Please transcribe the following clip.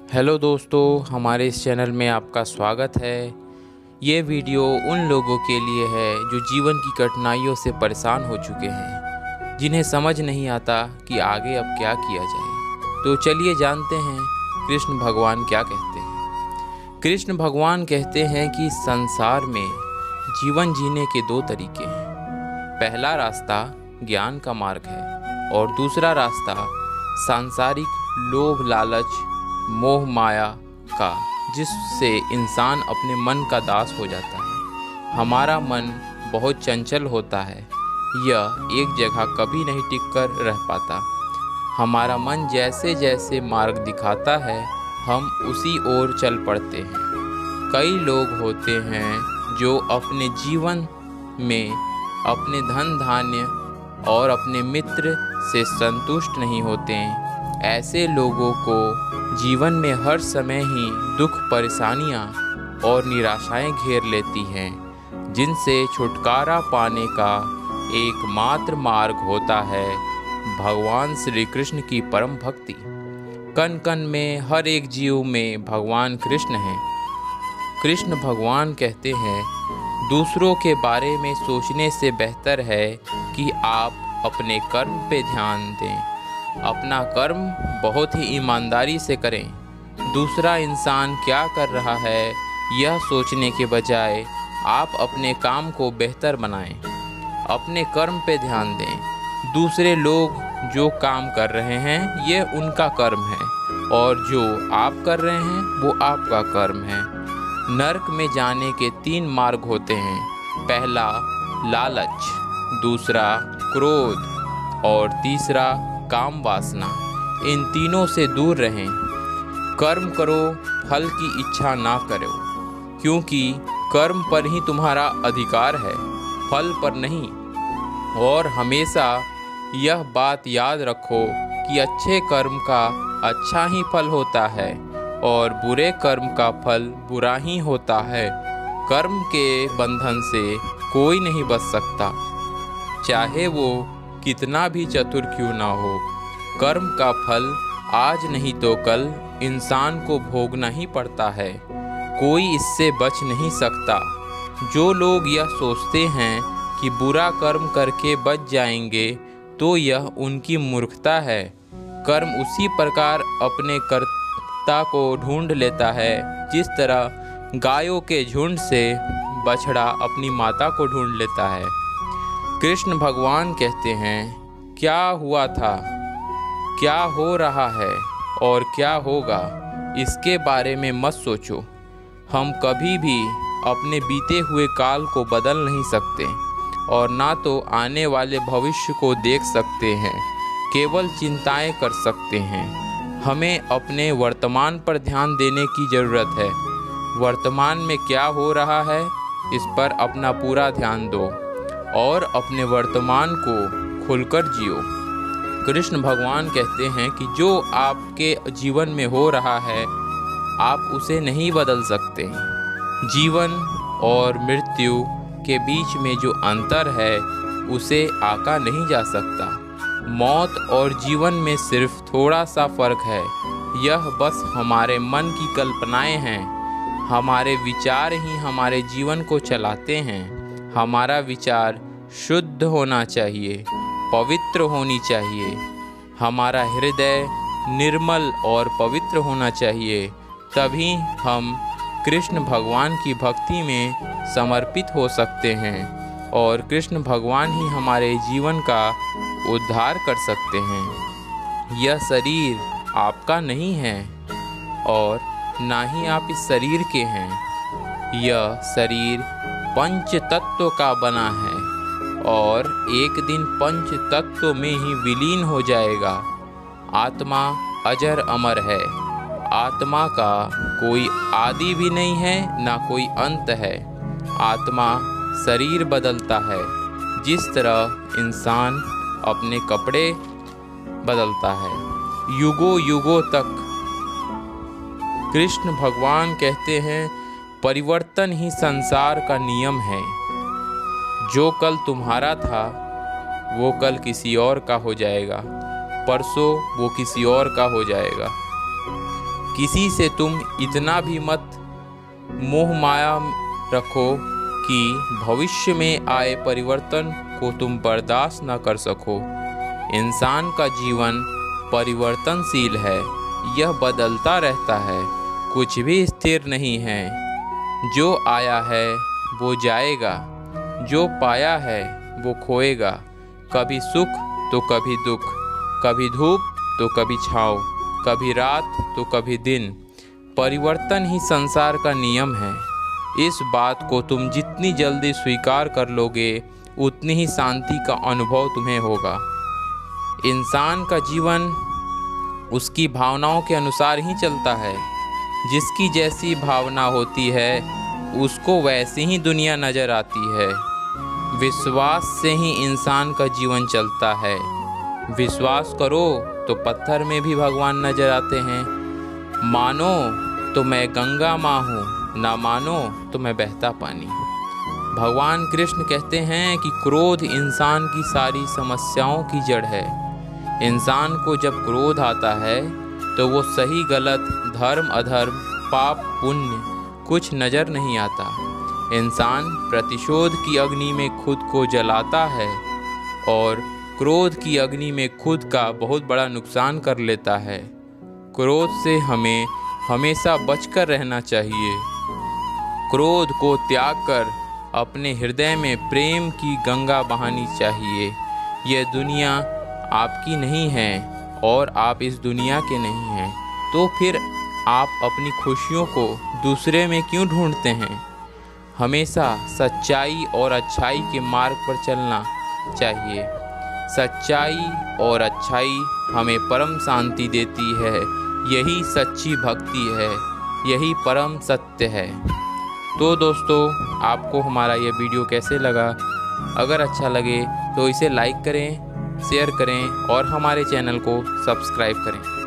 Hello दोस्तों, हमारे इस चैनल में आपका स्वागत है। ये वीडियो उन लोगों के लिए है जो जीवन की कठिनाइयों से परेशान हो चुके हैं, जिन्हें समझ नहीं आता कि आगे अब क्या किया जाए। तो चलिए जानते हैं कृष्ण भगवान क्या कहते हैं। कृष्ण भगवान कहते हैं कि संसार में जीवन जीने के दो तरीके हैं। पहला रास्ता ज्ञान का मार्ग है और दूसरा रास्ता सांसारिक लोभ लालच मोह माया का, जिससे इंसान अपने मन का दास हो जाता है। हमारा मन बहुत चंचल होता है, यह एक जगह कभी नहीं टिक कर रह पाता। हमारा मन जैसे जैसे मार्ग दिखाता है, हम उसी ओर चल पड़ते हैं। कई लोग होते हैं जो अपने जीवन में अपने धन धान्य और अपने मित्र से संतुष्ट नहीं होते हैं। ऐसे लोगों को जीवन में हर समय ही दुख परेशानियां और निराशाएं घेर लेती हैं, जिनसे छुटकारा पाने का एकमात्र मार्ग होता है भगवान श्री कृष्ण की परम भक्ति। कण कण में हर एक जीव में भगवान कृष्ण हैं। कृष्ण भगवान कहते हैं, दूसरों के बारे में सोचने से बेहतर है कि आप अपने कर्म पे ध्यान दें। अपना कर्म बहुत ही ईमानदारी से करें। दूसरा इंसान क्या कर रहा है यह सोचने के बजाय आप अपने काम को बेहतर बनाएं। अपने कर्म पे ध्यान दें। दूसरे लोग जो काम कर रहे हैं ये उनका कर्म है और जो आप कर रहे हैं वो आपका कर्म है। नरक में जाने के 3 मार्ग होते हैं। पहला लालच, दूसरा क्रोध और तीसरा काम वासना। इन तीनों से दूर रहें। कर्म करो, फल की इच्छा ना करो, क्योंकि कर्म पर ही तुम्हारा अधिकार है, फल पर नहीं। और हमेशा यह बात याद रखो कि अच्छे कर्म का अच्छा ही फल होता है और बुरे कर्म का फल बुरा ही होता है। कर्म के बंधन से कोई नहीं बच सकता, चाहे वो कितना भी चतुर क्यों ना हो। कर्म का फल आज नहीं तो कल इंसान को भोगना ही पड़ता है, कोई इससे बच नहीं सकता। जो लोग यह सोचते हैं कि बुरा कर्म करके बच जाएंगे, तो यह उनकी मूर्खता है। कर्म उसी प्रकार अपने कर्ता को ढूंढ लेता है, जिस तरह गायों के झुंड से बछड़ा अपनी माता को ढूंढ लेता है। कृष्ण भगवान कहते हैं, क्या हुआ था, क्या हो रहा है और क्या होगा, इसके बारे में मत सोचो। हम कभी भी अपने बीते हुए काल को बदल नहीं सकते और ना तो आने वाले भविष्य को देख सकते हैं, केवल चिंताएं कर सकते हैं। हमें अपने वर्तमान पर ध्यान देने की ज़रूरत है। वर्तमान में क्या हो रहा है इस पर अपना पूरा ध्यान दो और अपने वर्तमान को खुलकर जियो। कृष्ण भगवान कहते हैं कि जो आपके जीवन में हो रहा है आप उसे नहीं बदल सकते। जीवन और मृत्यु के बीच में जो अंतर है उसे आंका नहीं जा सकता। मौत और जीवन में सिर्फ थोड़ा सा फर्क है। यह बस हमारे मन की कल्पनाएं हैं। हमारे विचार ही हमारे जीवन को चलाते हैं। हमारा विचार शुद्ध होना चाहिए, पवित्र होनी चाहिए। हमारा हृदय निर्मल और पवित्र होना चाहिए, तभी हम कृष्ण भगवान की भक्ति में समर्पित हो सकते हैं और कृष्ण भगवान ही हमारे जीवन का उद्धार कर सकते हैं। यह शरीर आपका नहीं है और ना ही आप इस शरीर के हैं। यह शरीर पंच तत्व का बना है और एक दिन पंच तत्व में ही विलीन हो जाएगा। आत्मा अजर अमर है। आत्मा का कोई आदि भी नहीं है, ना कोई अंत है। आत्मा शरीर बदलता है, जिस तरह इंसान अपने कपड़े बदलता है युगों युगों तक। कृष्ण भगवान कहते हैं, परिवर्तन ही संसार का नियम है। जो कल तुम्हारा था वो कल किसी और का हो जाएगा, परसों वो किसी और का हो जाएगा। किसी से तुम इतना भी मत मोह माया रखो कि भविष्य में आए परिवर्तन को तुम बर्दाश्त न कर सको। इंसान का जीवन परिवर्तनशील है, यह बदलता रहता है, कुछ भी स्थिर नहीं है। जो आया है वो जाएगा, जो पाया है वो खोएगा। कभी सुख तो कभी दुख, कभी धूप तो कभी छाँव, कभी रात तो कभी दिन। परिवर्तन ही संसार का नियम है। इस बात को तुम जितनी जल्दी स्वीकार कर लोगे उतनी ही शांति का अनुभव तुम्हें होगा। इंसान का जीवन उसकी भावनाओं के अनुसार ही चलता है। जिसकी जैसी भावना होती है उसको वैसी ही दुनिया नज़र आती है। विश्वास से ही इंसान का जीवन चलता है। विश्वास करो तो पत्थर में भी भगवान नज़र आते हैं। मानो तो मैं गंगा माँ हूँ, ना मानो तो मैं बहता पानी। भगवान कृष्ण कहते हैं कि क्रोध इंसान की सारी समस्याओं की जड़ है। इंसान को जब क्रोध आता है तो वो सही गलत, धर्म अधर्म, पाप पुण्य कुछ नज़र नहीं आता। इंसान प्रतिशोध की अग्नि में खुद को जलाता है और क्रोध की अग्नि में खुद का बहुत बड़ा नुकसान कर लेता है। क्रोध से हमें हमेशा बचकर रहना चाहिए। क्रोध को त्याग कर अपने हृदय में प्रेम की गंगा बहानी चाहिए। यह दुनिया आपकी नहीं है और आप इस दुनिया के नहीं हैं, तो फिर आप अपनी खुशियों को दूसरे में क्यों ढूंढते हैं? हमेशा सच्चाई और अच्छाई के मार्ग पर चलना चाहिए। सच्चाई और अच्छाई हमें परम शांति देती है। यही सच्ची भक्ति है, यही परम सत्य है। तो दोस्तों, आपको हमारा ये वीडियो कैसे लगा? अगर अच्छा लगे तो इसे लाइक करें, शेयर करें और हमारे चैनल को सब्सक्राइब करें।